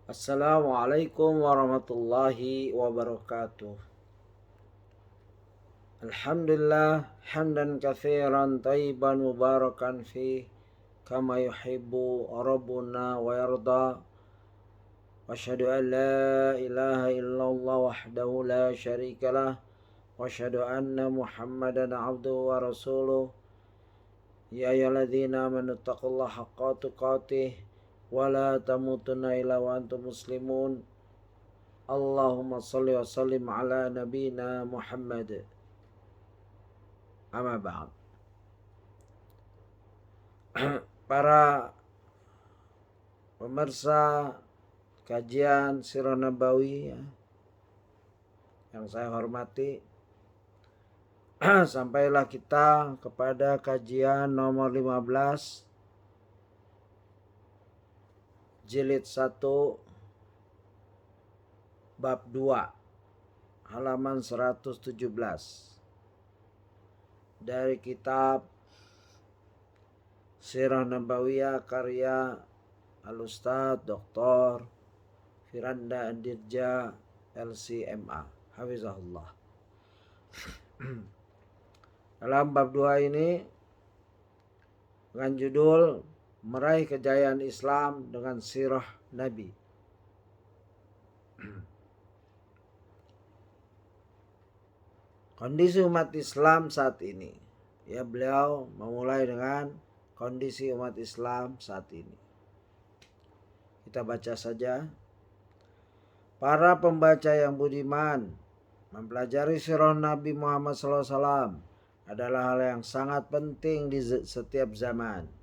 Assalamualaikum warahmatullahi wabarakatuh. Alhamdulillah hamdan katsiran thayyiban mubarakan fi kama yuhibbu rabbuna wa yarda. Wa asyhadu an la ilaha illallah wahdahu la syarikalah wa asyhadu anna Muhammadan abduhu wa rasuluh. Ya ayyuhalladzina amanu taqullaha haqqa tuqatih wa la tamutunna illa wa antum muslimun. Allahumma salli wa sallim ala nabina Muhammad. Amma ba'd. Para pemirsa kajian Sirah Nabawi yang saya hormati, sampailah kita kepada kajian nomor 15 jilid 1 bab 2 halaman 117 dari kitab Sirah Nabawiyah karya Al-Ustadz Dr. Firanda Andirja LCMA Hafizahullah. Dalam bab 2 ini dengan judul Meraih Kejayaan Islam dengan Sirah Nabi. Kondisi umat Islam saat ini. Beliau memulai dengan kondisi umat Islam saat ini. Kita baca saja. Para pembaca yang budiman, mempelajari sirah Nabi Muhammad SAW adalah hal yang sangat penting di setiap zaman.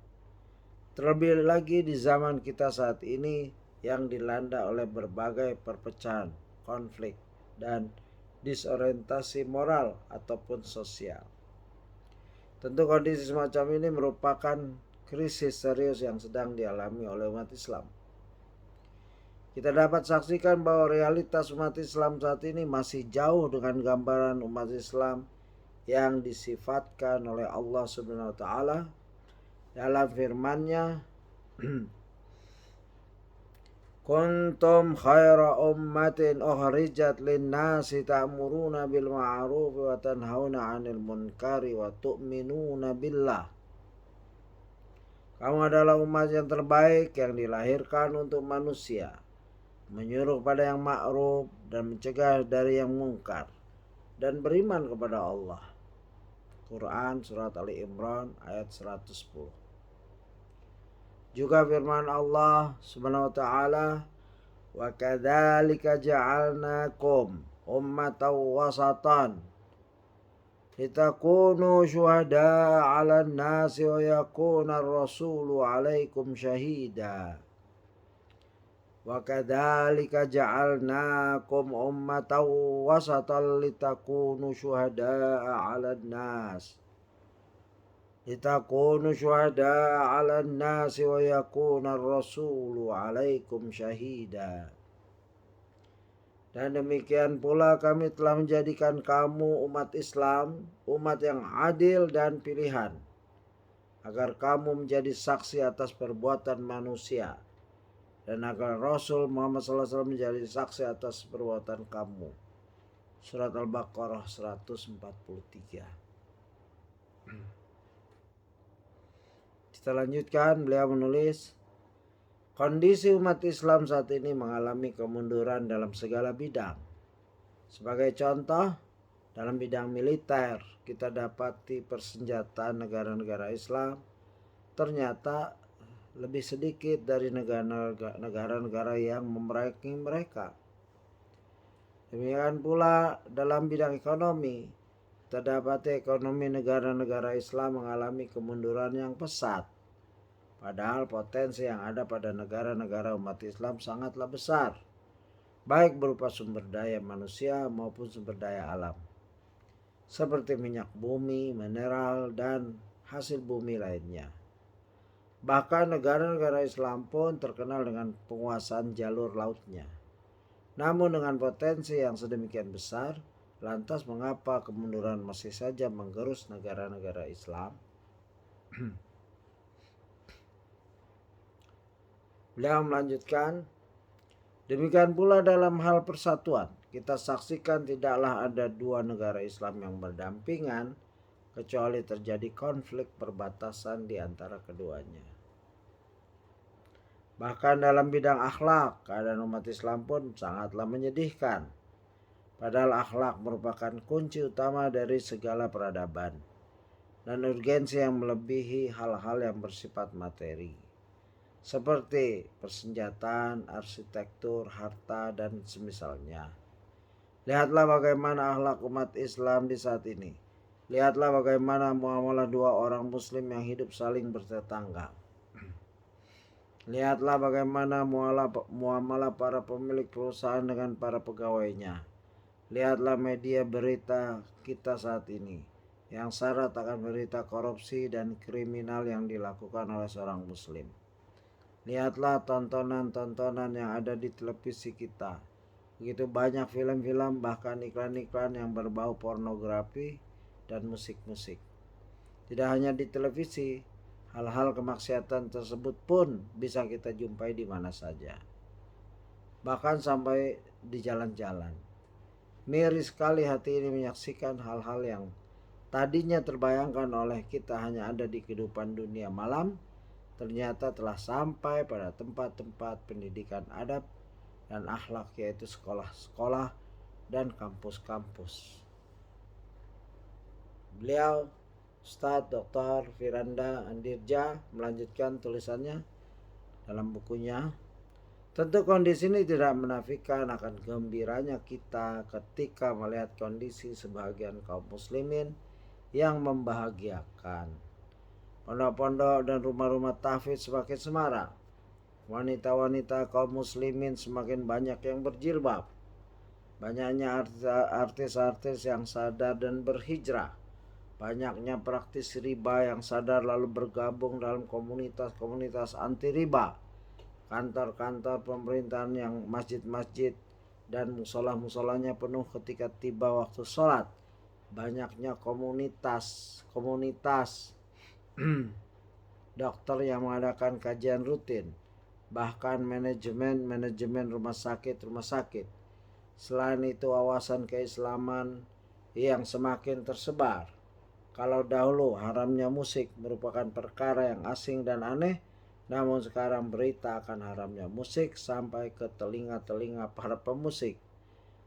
Terlebih lagi di zaman kita saat ini yang dilanda oleh berbagai perpecahan, konflik, dan disorientasi moral ataupun sosial. Tentu kondisi semacam ini merupakan krisis serius yang sedang dialami oleh umat Islam. Kita dapat saksikan bahwa realitas umat Islam saat ini masih jauh dengan gambaran umat Islam yang disifatkan oleh Allah Subhanahu wa taala dalam firman-Nya, Kuntum khaira ummatin ukhrijat lin-nasi ta'muruna bil ma'ruf wa tanhauna 'anil munkari wa tu'minuna billah. Kamu adalah umat yang terbaik yang dilahirkan untuk manusia, menyuruh pada yang ma'ruf dan mencegah dari yang mungkar, dan beriman kepada Allah. Quran surat Ali Imran ayat 110. Juga firman Allah Subhanahu wa taala, wa kadzalika ja'alnakum ummatan wasatan litakunu syuhada'a 'alan nasi wa yakuna ar-rasulu 'alaikum syahida. Wa kadzalika ja'alnakum ummatan wasatan litakunu syuhada'a 'alan nas litakunu syuhada'a 'alan nasi wa yakuna ar-rasulu 'alaikum syahida. Dan demikian pula kami telah menjadikan kamu umat Islam, umat yang adil dan pilihan, agar kamu menjadi saksi atas perbuatan manusia, dan agar Rasul Muhammad SAW menjadi saksi atas perbuatan kamu. Surat Al-Baqarah 143. Kita lanjutkan, beliau menulis, kondisi umat Islam saat ini mengalami kemunduran dalam segala bidang. Sebagai contoh, dalam bidang militer, kita dapati persenjataan negara-negara Islam ternyata lebih sedikit dari negara-negara yang memerangi mereka. Demikian pula dalam bidang ekonomi, kita dapati ekonomi negara-negara Islam mengalami kemunduran yang pesat. Padahal potensi yang ada pada negara-negara umat Islam sangatlah besar, baik berupa sumber daya manusia maupun sumber daya alam, seperti minyak bumi, mineral, dan hasil bumi lainnya. Bahkan negara-negara Islam pun terkenal dengan penguasaan jalur lautnya. Namun dengan potensi yang sedemikian besar, lantas mengapa kemunduran masih saja menggerus negara-negara Islam? Beliau melanjutkan, Demikian pula dalam hal persatuan, kita saksikan tidaklah ada dua negara Islam yang berdampingan kecuali terjadi konflik perbatasan di antara keduanya. Bahkan dalam bidang akhlak, keadaan umat Islam pun sangatlah menyedihkan. Padahal akhlak merupakan kunci utama dari segala peradaban dan urgensi yang melebihi hal-hal yang bersifat materi, seperti persenjataan, arsitektur, harta, dan semisalnya. Lihatlah bagaimana akhlak umat Islam di saat ini. Lihatlah bagaimana muamalah dua orang muslim yang hidup saling bertetangga. Lihatlah bagaimana muamalah para pemilik perusahaan dengan para pegawainya. Lihatlah media berita kita saat ini yang syarat akan berita korupsi dan kriminal yang dilakukan oleh seorang muslim. Lihatlah tontonan-tontonan yang ada di televisi kita. Begitu banyak film-film, bahkan iklan-iklan yang berbau pornografi dan musik-musik. Tidak hanya di televisi, hal-hal kemaksiatan tersebut pun bisa kita jumpai di mana saja. Bahkan sampai di jalan-jalan. Miris sekali hati ini menyaksikan hal-hal yang tadinya terbayangkan oleh kita hanya ada di kehidupan dunia malam, ternyata telah sampai pada tempat-tempat pendidikan adab dan akhlak, yaitu sekolah-sekolah dan kampus-kampus. Beliau Ustadz Dr. Firanda Andirja melanjutkan tulisannya dalam bukunya. Tentu kondisi ini tidak menafikan akan gembiranya kita ketika melihat kondisi sebagian kaum muslimin yang membahagiakan. Pondok-pondok dan rumah-rumah tahfidz semakin semarak. Wanita-wanita kaum muslimin semakin banyak yang berjilbab. Banyaknya artis-artis yang sadar dan berhijrah. Banyaknya praktis riba yang sadar lalu bergabung dalam komunitas-komunitas anti riba. Kantor-kantor pemerintahan yang masjid-masjid dan musola-musolanya penuh ketika tiba waktu sholat. Banyaknya komunitas dokter yang mengadakan kajian rutin. Bahkan manajemen rumah sakit. Selain itu wawasan keislaman yang semakin tersebar. Kalau dahulu haramnya musik merupakan perkara yang asing dan aneh, namun sekarang berita akan haramnya musik sampai ke telinga-telinga para pemusik.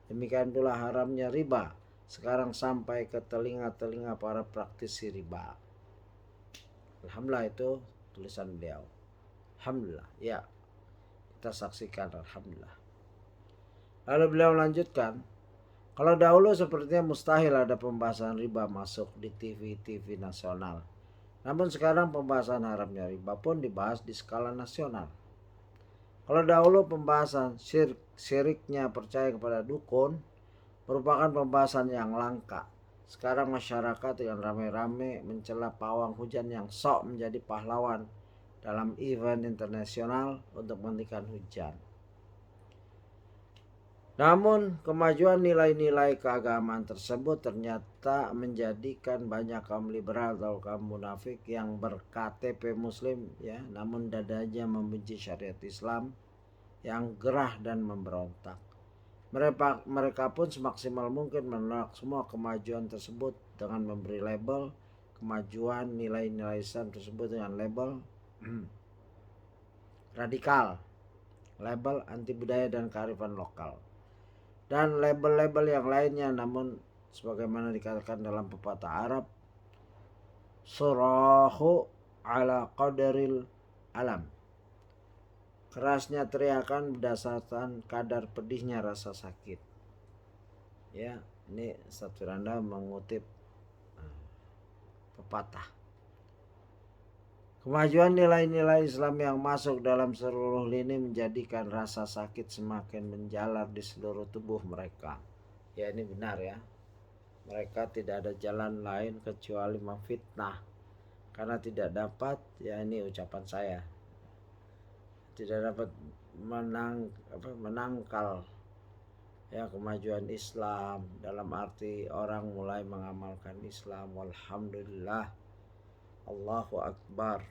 Demikian pula haramnya riba sekarang sampai ke telinga-telinga para praktisi riba. Alhamdulillah, itu tulisan beliau. Alhamdulillah, ya, kita saksikan alhamdulillah. Lalu beliau melanjutkan, kalau dahulu sepertinya mustahil ada pembahasan riba masuk di TV nasional. Namun sekarang pembahasan haramnya riba pun dibahas di skala nasional. Kalau dahulu pembahasan syiriknya percaya kepada dukun merupakan pembahasan yang langka. Sekarang masyarakat dengan ramai-ramai mencela pawang hujan yang sok menjadi pahlawan dalam event internasional untuk menghentikan hujan. Namun kemajuan nilai-nilai keagamaan tersebut ternyata menjadikan banyak kaum liberal atau kaum munafik yang ber-KTP muslim, ya, namun dadanya membenci syariat Islam, yang gerah dan memberontak. Mereka pun semaksimal mungkin menolak semua kemajuan tersebut dengan memberi label kemajuan nilai-nilai Islam tersebut dengan label radikal, label anti budaya dan kearifan lokal, dan label-label yang lainnya. Namun sebagaimana dikatakan dalam pepatah Arab, surahu ala qadaril alam, kerasnya teriakan berdasarkan kadar pedihnya rasa sakit. Ya, ini Ustaz Firanda mengutip pepatah. Kemajuan nilai-nilai Islam yang masuk dalam seluruh lini menjadikan rasa sakit semakin menjalar di seluruh tubuh mereka. Ya, ini benar ya. Mereka tidak ada jalan lain kecuali memfitnah. Karena tidak dapat, ya ini ucapan saya, tidak dapat menangkal ya kemajuan Islam, dalam arti orang mulai mengamalkan Islam. Walhamdulillah, Allahu Akbar.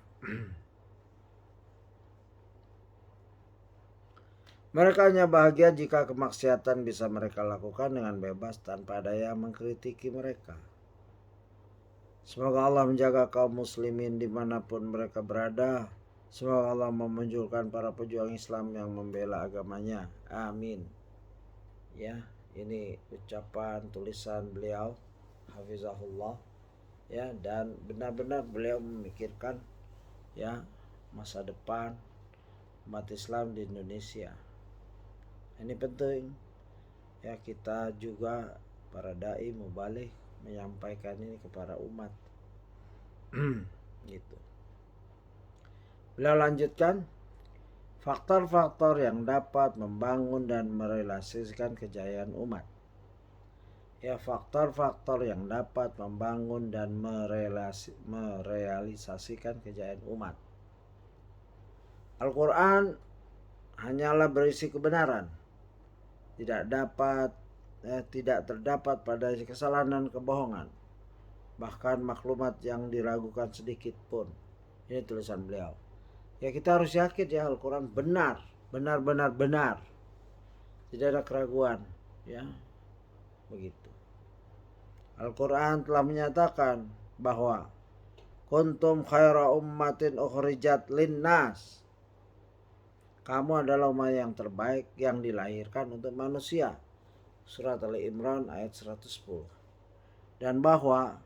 Mereka hanya bahagia jika kemaksiatan bisa mereka lakukan dengan bebas tanpa ada yang mengkritiki mereka. Semoga Allah menjaga kaum muslimin dimanapun mereka berada. Semoga Allah memunculkan para pejuang Islam yang membela agamanya. Amin. Ya, ini ucapan tulisan beliau, hafizahullah. Ya, dan benar-benar beliau memikirkan ya masa depan umat Islam di Indonesia. Ini penting ya, kita juga para dai mubalik menyampaikan ini kepada umat. Gitu. Beliau lanjutkan, faktor-faktor yang dapat membangun dan merealisasikan kejayaan umat. Ya, faktor-faktor yang dapat membangun dan merealisasikan kejayaan umat. Al-Quran hanyalah berisi kebenaran. Tidak terdapat pada kesalahan dan kebohongan. Bahkan maklumat yang diragukan sedikit pun. Ini tulisan beliau. Ya, kita harus yakin ya Al-Quran benar. Tidak ada keraguan. Ya, begitu. Al-Quran telah menyatakan bahwa kuntum khaira ummatin ukhrijat linnas. Kamu adalah umat yang terbaik yang dilahirkan untuk manusia. Surat Ali Imran ayat 110. Dan bahwa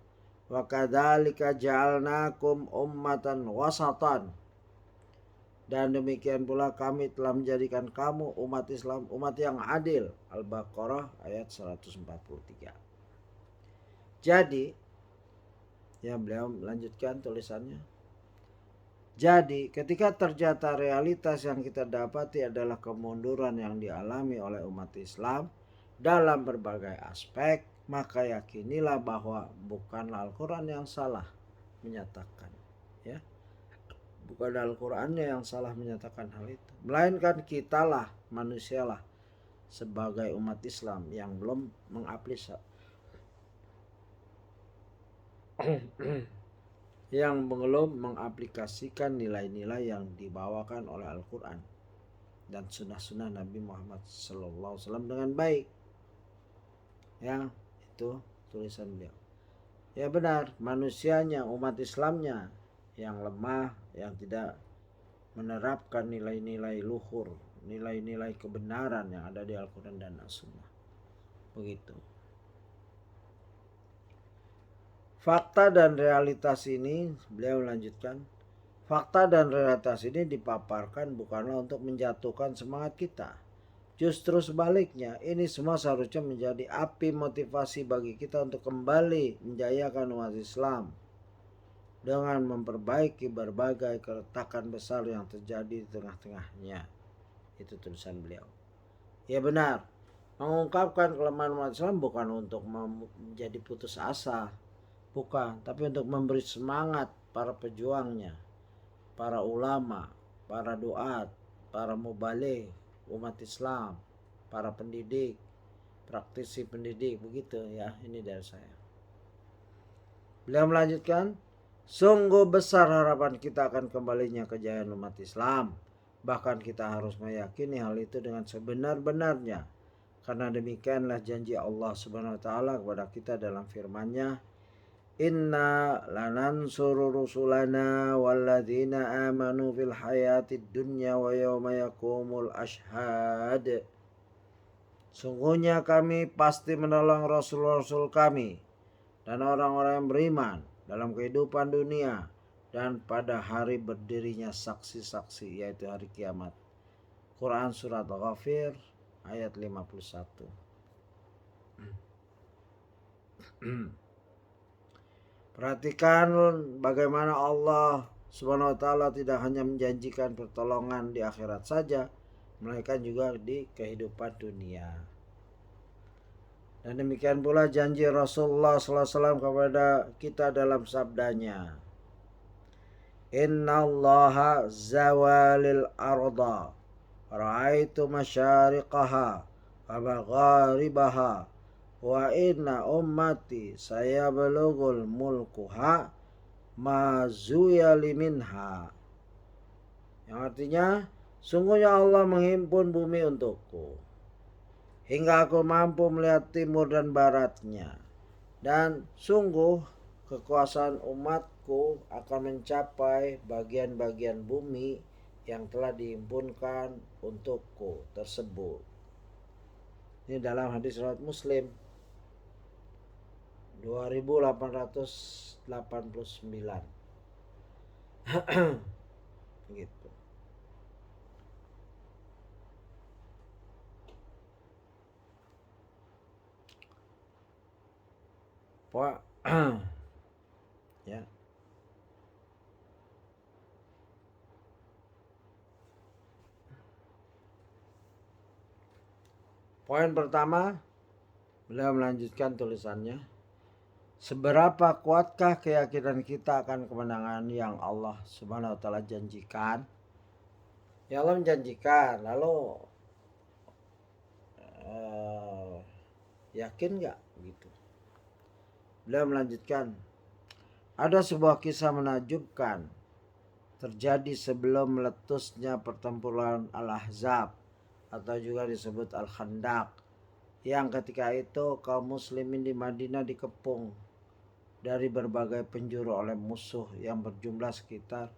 wa kadzalika ja'alnakum ummatan wasatan. Dan demikian pula kami telah menjadikan kamu umat Islam umat yang adil. Al-Baqarah ayat 143. Jadi, ya beliau melanjutkan tulisannya. Jadi, ketika ternyata realitas yang kita dapati adalah kemunduran yang dialami oleh umat Islam dalam berbagai aspek, maka yakinilah bahwa bukanlah Al-Quran yang salah menyatakan, ya, bukan Al-Qurannya yang salah menyatakan hal itu, melainkan kitalah, manusialah sebagai umat Islam yang belum mengaplikasikan nilai-nilai yang dibawakan oleh Al-Quran dan sunnah-sunnah Nabi Muhammad SAW dengan baik. Ya, itu tulisan beliau. Ya benar, manusianya, umat Islamnya yang lemah, yang tidak menerapkan nilai-nilai luhur, nilai-nilai kebenaran yang ada di Al-Quran dan As-Sunnah. Begitu. Fakta dan realitas ini, beliau lanjutkan, fakta dan realitas ini dipaparkan bukanlah untuk menjatuhkan semangat kita. Justru sebaliknya, ini semua seharusnya menjadi api motivasi bagi kita untuk kembali menjayakan umat Islam dengan memperbaiki berbagai keretakan besar yang terjadi di tengah-tengahnya. Itu tulisan beliau. Ya benar, mengungkapkan kelemahan umat Islam bukan untuk menjadi putus asa, bukan, tapi untuk memberi semangat para pejuangnya, para ulama, para duat, para mubaligh umat Islam, para pendidik, praktisi pendidik, begitu ya. Ini dari saya. Beliau melanjutkan, sungguh besar harapan kita akan kembalinya kejayaan umat Islam. Bahkan kita harus meyakini hal itu dengan sebenar-benarnya. Karena demikianlah janji Allah Subhanahu wa taala kepada kita dalam firman-Nya, inna lanansuru rusulana walladzina amanu fil hayatid dunya wa yawma yaqumul ashhad. Sungguhnya kami pasti menolong rasul-rasul kami dan orang-orang yang beriman dalam kehidupan dunia dan pada hari berdirinya saksi-saksi, yaitu hari kiamat. Quran surat Ghafir ayat 51. Perhatikan bagaimana Allah Subhanahu wa taala tidak hanya menjanjikan pertolongan di akhirat saja, melainkan juga di kehidupan dunia. Dan demikian pula janji Rasulullah SAW kepada kita dalam sabdanya, Inna allaha zawalil arda ra'aitu masyariqaha wa magharibaha wa inna ummati sayablugul mulkuha ma zuyali minha. Yang artinya, Sungguhnya Allah menghimpun bumi untukku, hingga aku mampu melihat timur dan baratnya. Dan sungguh kekuasaan umatku akan mencapai bagian-bagian bumi yang telah dihimpunkan untukku tersebut. Ini dalam hadis riwayat Muslim 2889. Gitu. Ya. Poin pertama, beliau melanjutkan tulisannya. Seberapa kuatkah keyakinan kita akan kemenangan yang Allah Subhanahu wa taala janjikan? Ya Allah menjanjikan, lalu yakin nggak gitu? Beliau melanjutkan, ada sebuah kisah menakjubkan terjadi sebelum meletusnya pertempuran Al-Ahzab atau juga disebut Al-Khandaq, yang ketika itu kaum muslimin di Madinah dikepung dari berbagai penjuru oleh musuh yang berjumlah sekitar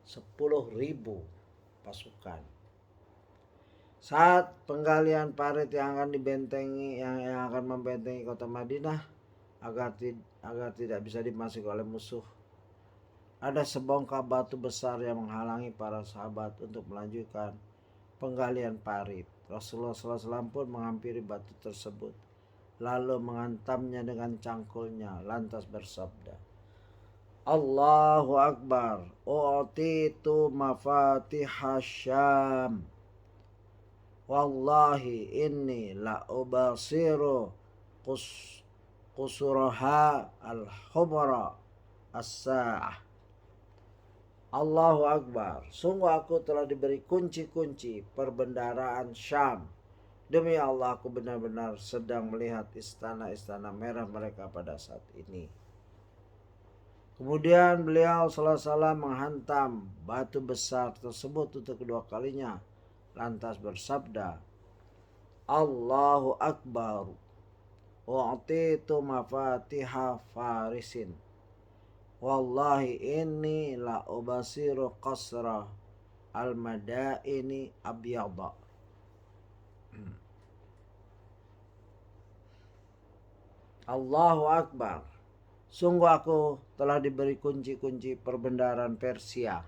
10.000 pasukan. Saat penggalian parit yang akan dibentengi yang akan membentengi kota Madinah agar tidak bisa dimasuki oleh musuh, ada sebongkah batu besar yang menghalangi para sahabat untuk melanjutkan penggalian parit. Rasulullah SAW pun menghampiri batu tersebut, lalu menghantamnya dengan cangkulnya, lantas bersabda, Allahu Akbar, u'titu mafatihah Syam, wallahi inni la ubasiru qusuraha al-humra as-sa'ah. Allahu Akbar, sungguh aku telah diberi kunci-kunci perbendaharaan Syam. Demi Allah, aku benar-benar sedang melihat istana-istana merah mereka pada saat ini. Kemudian beliau SAW menghantam batu besar tersebut untuk kedua kalinya, lantas bersabda, Allahu Akbar, u'titu mafatiha farisin, wallahi inni la ubasiru qasra al-madaini abyada. Allahu Akbar, sungguh aku telah diberi kunci-kunci perbendaharaan Persia.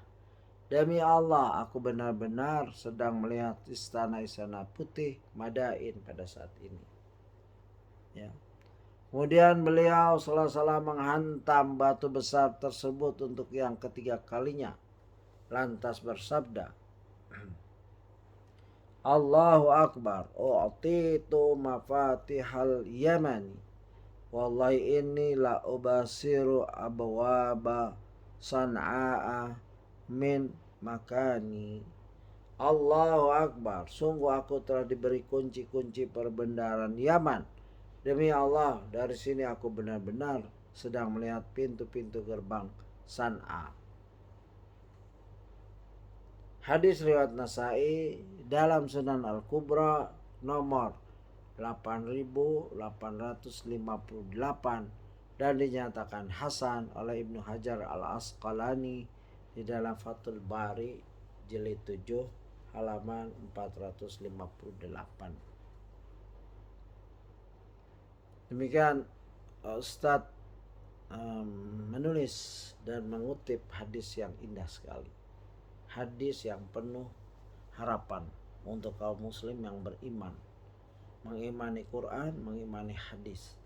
Demi Allah, aku benar-benar sedang melihat istana-istana putih Madain pada saat ini. Ya. Kemudian beliau salah menghantam batu besar tersebut untuk yang ketiga kalinya, lantas bersabda, Allahu Akbar, u'titu mafatihal Yamani, wallahi inni la ubasiru abwaba San'a min makani. Allahu Akbar, sungguh aku telah diberi kunci-kunci perbendaharaan Yaman. Demi Allah, dari sini aku benar-benar sedang melihat pintu-pintu gerbang San'a. Hadis riwayat Nasai dalam Sunan Al-Kubra nomor 8858 dan dinyatakan hasan oleh Ibnu Hajar Al-Asqalani di dalam Fathul Bari jilid 7 halaman 458. Demikian Ustadz menulis dan mengutip hadis yang indah sekali, hadis yang penuh harapan untuk kaum muslim yang beriman, mengimani Quran, mengimani hadis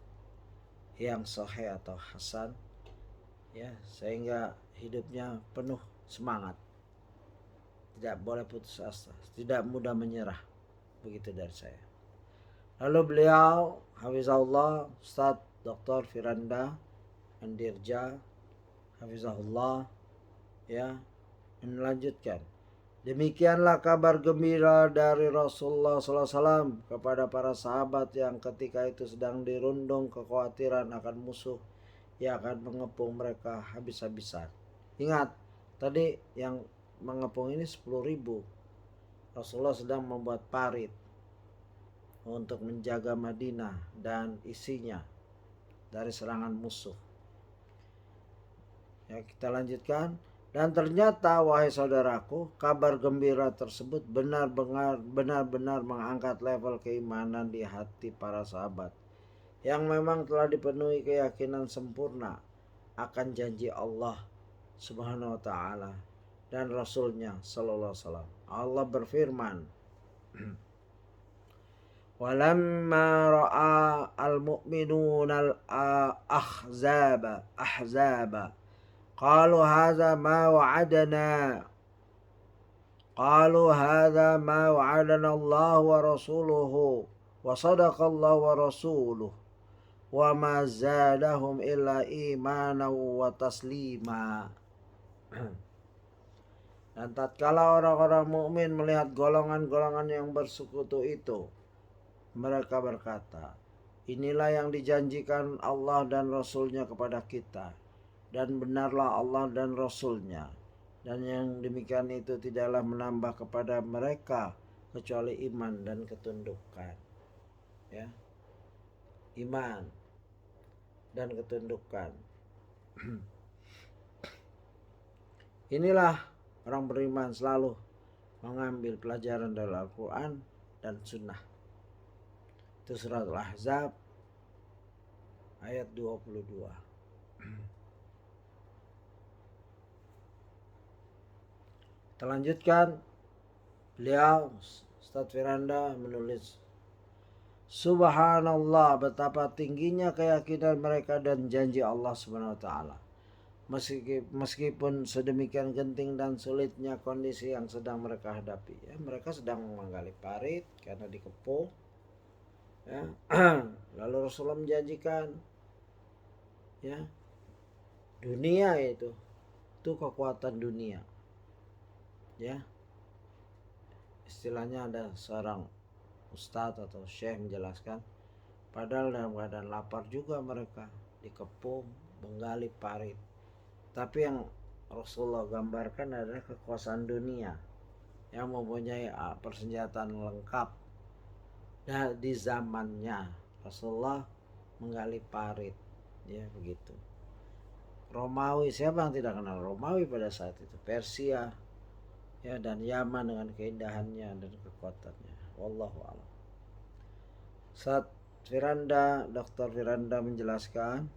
yang sahih atau hasan, ya, sehingga hidupnya penuh semangat, tidak boleh putus asa, tidak mudah menyerah. Begitu dari saya. Lalu beliau hafizahullah Ustaz Dr. Firanda Andirja hafizahullah, ya, melanjutkan, demikianlah kabar gembira dari Rasulullah SAW kepada para sahabat yang ketika itu sedang dirundung kekhawatiran akan musuh yang akan mengepung mereka habis-habisan. Ingat, tadi yang mengepung ini 10.000. Rasulullah sedang membuat parit untuk menjaga Madinah dan isinya dari serangan musuh. Ya, kita lanjutkan. Dan ternyata wahai saudaraku, kabar gembira tersebut benar-benar mengangkat level keimanan di hati para sahabat yang memang telah dipenuhi keyakinan sempurna akan janji Allah Subhanahu wa taala dan Rasulnya sallallahu alaihi wasallam. Allah berfirman, "Walamma ra'a al-mu'minuna al-ahzaba qalu hadza ma wa'adana Allah wa rasuluhu wa sadaqa Allah wa rasuluhu wa ma zadahum illa imanan wa taslima." Dan tatkala orang-orang mukmin melihat golongan-golongan yang bersekutu itu, mereka berkata, inilah yang dijanjikan Allah dan Rasulnya kepada kita, dan benarlah Allah dan Rasulnya, dan yang demikian itu tidaklah menambah kepada mereka kecuali iman dan ketundukan. Ya, iman dan ketundukan. Inilah orang beriman selalu mengambil pelajaran dari Al-Quran dan Sunnah. Itu surat Al-Ahzab ayat 22. Kita lanjutkan. Beliau Ustaz Firanda menulis, Subhanallah, betapa tingginya keyakinan mereka dan janji Allah Subhanahu wa taala. Meskipun sedemikian genting dan sulitnya kondisi yang sedang mereka hadapi, ya, mereka sedang menggali parit karena dikepung, ya. Lalu Rasulullah menjanjikan, ya, dunia itu kekuatan dunia, ya. Istilahnya ada seorang ustadz atau syekh menjelaskan, padahal dalam keadaan lapar juga mereka dikepung menggali parit. Tapi yang Rasulullah gambarkan adalah kekuasaan dunia yang mempunyai persenjataan lengkap. Nah, di zamannya Rasulullah menggali parit, ya begitu. Romawi, siapa yang tidak kenal Romawi pada saat itu? Persia, ya, dan Yaman dengan keindahannya dan kekuatannya. Wallahu a'lam. Saat Dr. Firanda menjelaskan,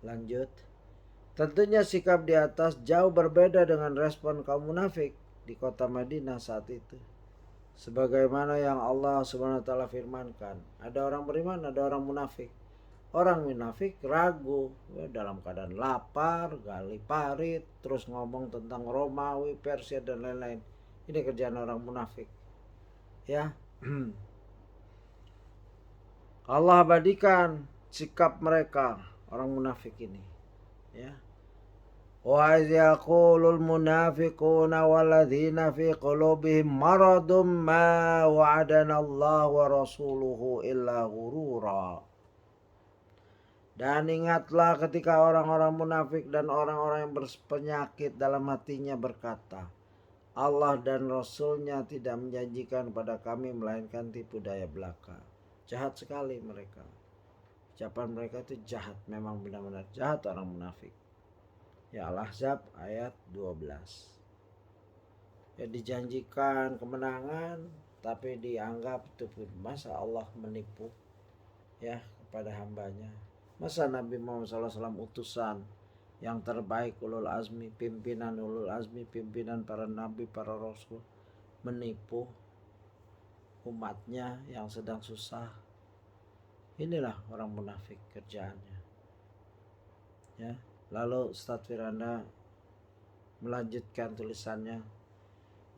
lanjut. Tentunya sikap di atas jauh berbeda dengan respon kaum munafik di kota Madinah saat itu. Sebagaimana yang Allah Subhanahu wa taala firmankan, ada orang beriman, ada orang munafik. Orang munafik ragu, ya, dalam keadaan lapar, gali parit, terus ngomong tentang Romawi, Persia dan lain-lain. Ini kerjaan orang munafik. Ya. Allah abadikan sikap mereka, orang munafik ini. Ya. Wa iz yaqulul munafiquna walladzina fi qulubihim maradun ma wa'adana Allah wa rasuluhu illa ghurura. Dan ingatlah ketika orang-orang munafik dan orang-orang yang berpenyakit dalam hatinya berkata, Allah dan Rasulnya tidak menjanjikan pada kami melainkan tipu daya belaka. Jahat sekali mereka. Ucapan mereka itu jahat, memang benar-benar jahat orang munafik. Ya, Al-Ahzab ayat 12. Ya, dijanjikan kemenangan tapi dianggap itu masa Allah menipu, ya, kepada hambanya. Masa Nabi Muhammad SAW utusan yang terbaik ulul azmi, pimpinan ulul azmi, pimpinan para nabi, para rasul, menipu umatnya yang sedang susah. Inilah orang munafik kerjaannya. Ya, lalu Ustaz Firanda melanjutkan tulisannya.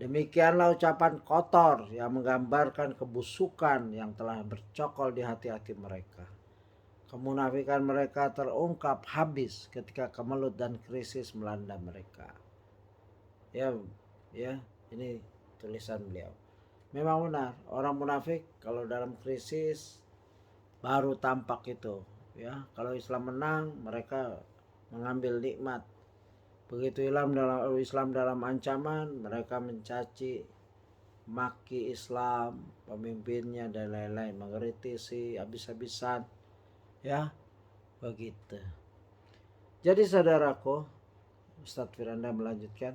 Demikianlah ucapan kotor yang menggambarkan kebusukan yang telah bercokol di hati-hati mereka. Kemunafikan mereka terungkap habis ketika kemelut dan krisis melanda mereka. Ya, ini tulisan beliau. Memang benar, orang munafik kalau dalam krisis baru tampak itu, ya. Kalau Islam menang, mereka mengambil nikmat. Begitu Islam dalam ancaman, mereka mencaci, maki Islam, pemimpinnya dan lain-lain, mengkritisi habis-habisan, ya begitu. Jadi saudaraku, Ustadz Firanda melanjutkan,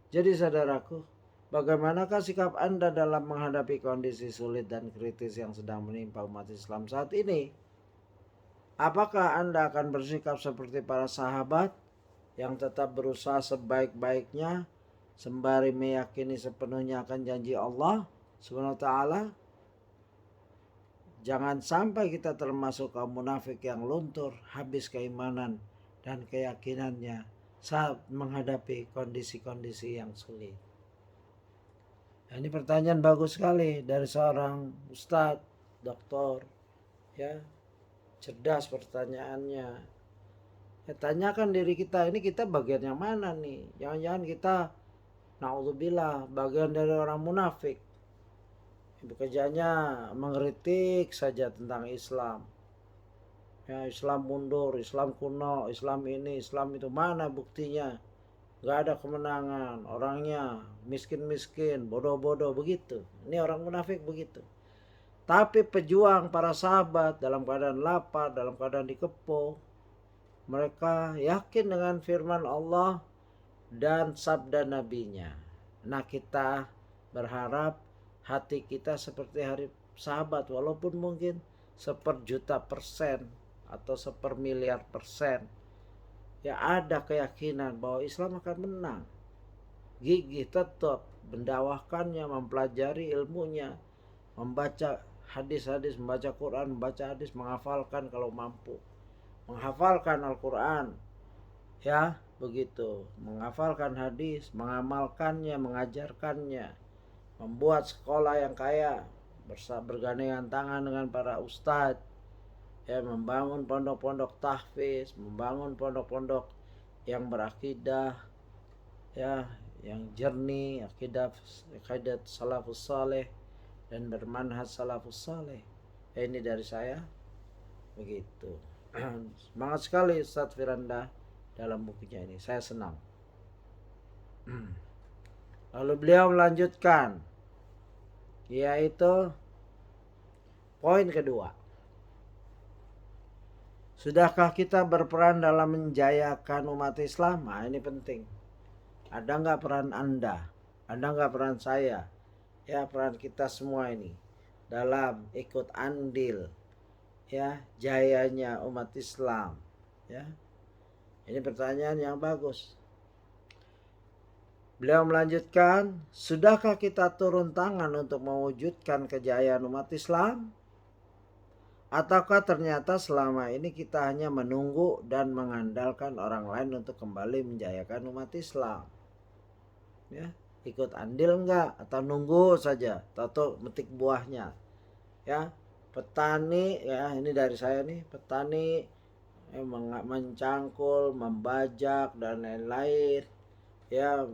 jadi saudaraku, bagaimanakah sikap Anda dalam menghadapi kondisi sulit dan kritis yang sedang menimpa umat Islam saat ini? Apakah Anda akan bersikap seperti para sahabat yang tetap berusaha sebaik-baiknya sembari meyakini sepenuhnya akan janji Allah Subhanahu wa taala? Jangan sampai kita termasuk kaum munafik yang luntur, habis keimanan dan keyakinannya saat menghadapi kondisi-kondisi yang sulit. Nah, ini pertanyaan bagus sekali dari seorang ustadz, doktor, ya, cerdas pertanyaannya. Ya, tanyakan diri kita, ini kita bagian yang mana nih? Jangan-jangan kita, na'udzubillah, bagian dari orang munafik. Pekerjaannya mengkritik saja tentang Islam. Ya, Islam mundur, Islam kuno, Islam ini, Islam itu, mana buktinya? Gak ada kemenangan, orangnya miskin-miskin, bodoh-bodoh, begitu. Ini orang munafik begitu. Tapi pejuang para sahabat dalam keadaan lapar, dalam keadaan dikepung, mereka yakin dengan firman Allah dan sabda nabinya. Nah, kita berharap hati kita seperti hari sahabat, walaupun mungkin 1/1.000.000% atau 1/1.000.000.000%. Ya, ada keyakinan bahwa Islam akan menang. Gigih tetap mendakwahkannya, mempelajari ilmunya, membaca hadis-hadis, membaca Quran, membaca hadis, menghafalkan kalau mampu, menghafalkan Al-Quran, ya begitu, menghafalkan hadis, mengamalkannya, mengajarkannya, membuat sekolah yang kaya, bergandengan tangan dengan para ustadz, ya, membangun pondok-pondok tahfiz, membangun pondok-pondok yang berakidah, ya, yang jernih, akidah salafus saleh dan bermanhaj salafus saleh. Ini dari saya begitu. Semangat sekali Ustadz Firanda dalam bukunya ini, saya senang. Lalu beliau melanjutkan, yaitu poin kedua. Sudahkah kita berperan dalam menjayakan umat Islam? Nah, ini penting. Ada nggak peran Anda? Ada nggak peran saya? Ya, peran kita semua ini dalam ikut andil, ya, jayanya umat Islam. Ya, ini pertanyaan yang bagus. Beliau melanjutkan, sudahkah kita turun tangan untuk mewujudkan kejayaan umat Islam? Ataukah ternyata selama ini kita hanya menunggu dan mengandalkan orang lain untuk kembali menjayakan umat Islam? Ya, ikut andil enggak atau nunggu saja atau metik buahnya? Ya, petani, ya, ini dari saya nih, petani mencangkul, membajak dan lain-lain, ya,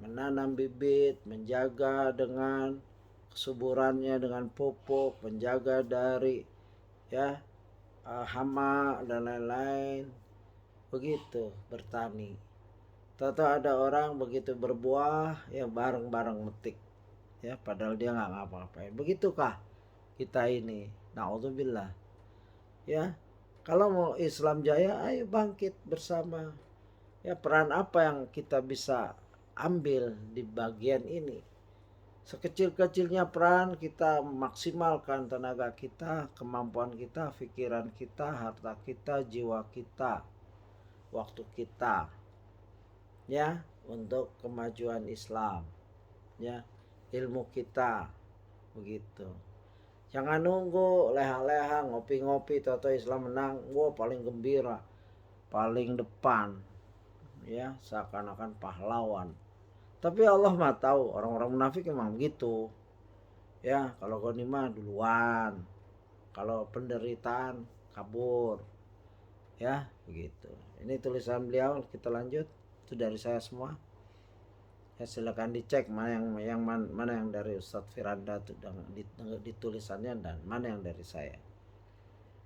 menanam bibit, menjaga dengan kesuburannya dengan pupuk, menjaga dari, ya, hama dan lain-lain, begitu bertani. Tahu ada orang begitu berbuah, ya, bareng-bareng metik, ya, padahal dia nggak ngapa-ngapain. Begitukah kita ini? Na'udzubillah. Ya, kalau mau Islam jaya, ayo bangkit bersama. Ya, peran apa yang kita bisa ambil di bagian ini? Sekecil-kecilnya peran kita maksimalkan tenaga kita, kemampuan kita, pikiran kita, harta kita, jiwa kita, waktu kita, ya, untuk kemajuan Islam, ya, ilmu kita, begitu. Jangan nunggu leha-leha, ngopi-ngopi, toto Islam menang, wah paling gembira, paling depan, ya, seakan-akan pahlawan. Tapi Allah mah tahu orang-orang munafik memang begitu. Ya, kalau ghanimah duluan, kalau penderitaan kabur. Ya, begitu. Ini tulisan beliau, kita lanjut. Itu dari saya semua. Ya, silakan dicek mana yang dari Ustadz Firanda di tulisannya dan mana yang dari saya.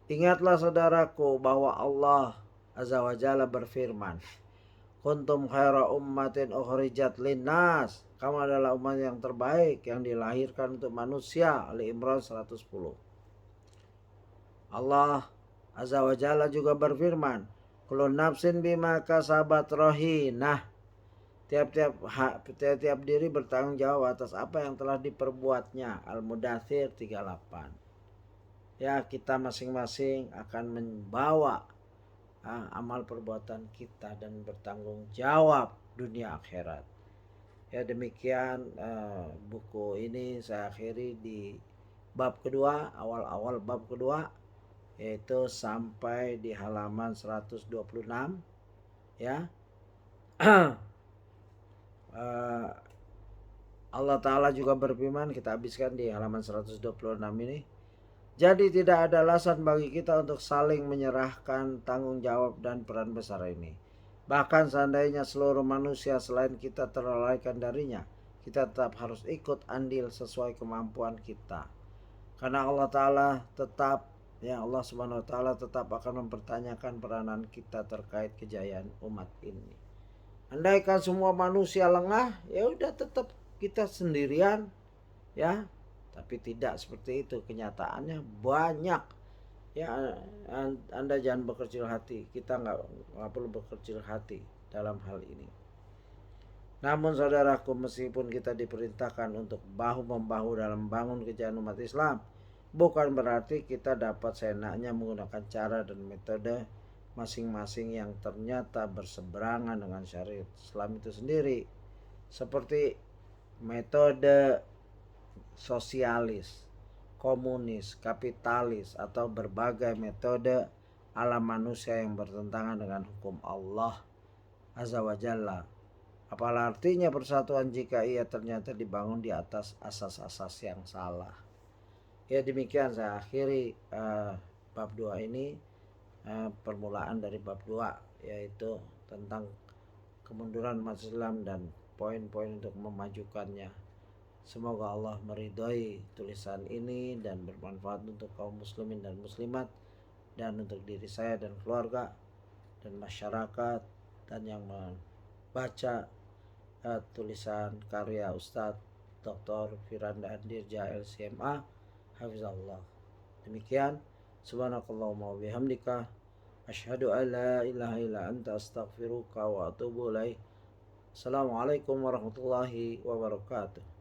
Ingatlah saudaraku bahwa Allah Azza wa Jalla berfirman, kuntum khaira ummatin ukhrijat linnas Kamu adalah umat yang terbaik yang dilahirkan untuk manusia. Ali Imran 110. Allah Azza wa Jalla juga berfirman, kullu nafsin bima kasabat rahinah. Tiap diri bertanggung jawab atas apa yang telah diperbuatnya. Al-Mudathir 38. Ya, kita masing-masing akan membawa amal perbuatan kita dan bertanggung jawab dunia akhirat. Ya, demikian buku ini saya akhiri di bab kedua, awal-awal bab kedua, yaitu sampai di halaman 126. Ya. Allah Ta'ala juga berfirman, kita habiskan di halaman 126 ini. Jadi tidak ada alasan bagi kita untuk saling menyerahkan tanggung jawab dan peran besar ini. Bahkan seandainya seluruh manusia selain kita terlalaikan darinya, kita tetap harus ikut andil sesuai kemampuan kita. Karena Allah Ta'ala tetap, ya Allah Subhanahu Wa Ta'ala tetap akan mempertanyakan peranan kita terkait kejayaan umat ini. Andaikan semua manusia lengah, ya udah tetap kita sendirian, ya. Tapi tidak seperti itu, kenyataannya banyak. Ya, Anda jangan berkecil hati. Kita nggak perlu berkecil hati dalam hal ini. Namun saudaraku, meskipun kita diperintahkan untuk bahu-membahu dalam bangun kejayaan umat Islam, bukan berarti kita dapat seenaknya menggunakan cara dan metode masing-masing yang ternyata berseberangan dengan syariat Islam itu sendiri. Seperti metode sosialis, komunis, kapitalis, atau berbagai metode alam manusia yang bertentangan dengan hukum Allah Azza wa Jalla. Apalah artinya persatuan jika ia ternyata dibangun di atas asas-asas yang salah. Ya, demikian saya akhiri bab 2 ini, permulaan dari bab 2, yaitu tentang kemunduran umat Islam dan poin-poin untuk memajukannya. Semoga Allah meridhai tulisan ini dan bermanfaat untuk kaum muslimin dan muslimat, dan untuk diri saya dan keluarga dan masyarakat, dan yang membaca tulisan karya Ustadz Dr. Firanda Dirja LCMA Hafizahullah. Demikian, subhanakallahumma wa bihamdika asyhadu an la ilaha illa anta astaghfiruka wa atubu ilaik. Assalamualaikum warahmatullahi wabarakatuh.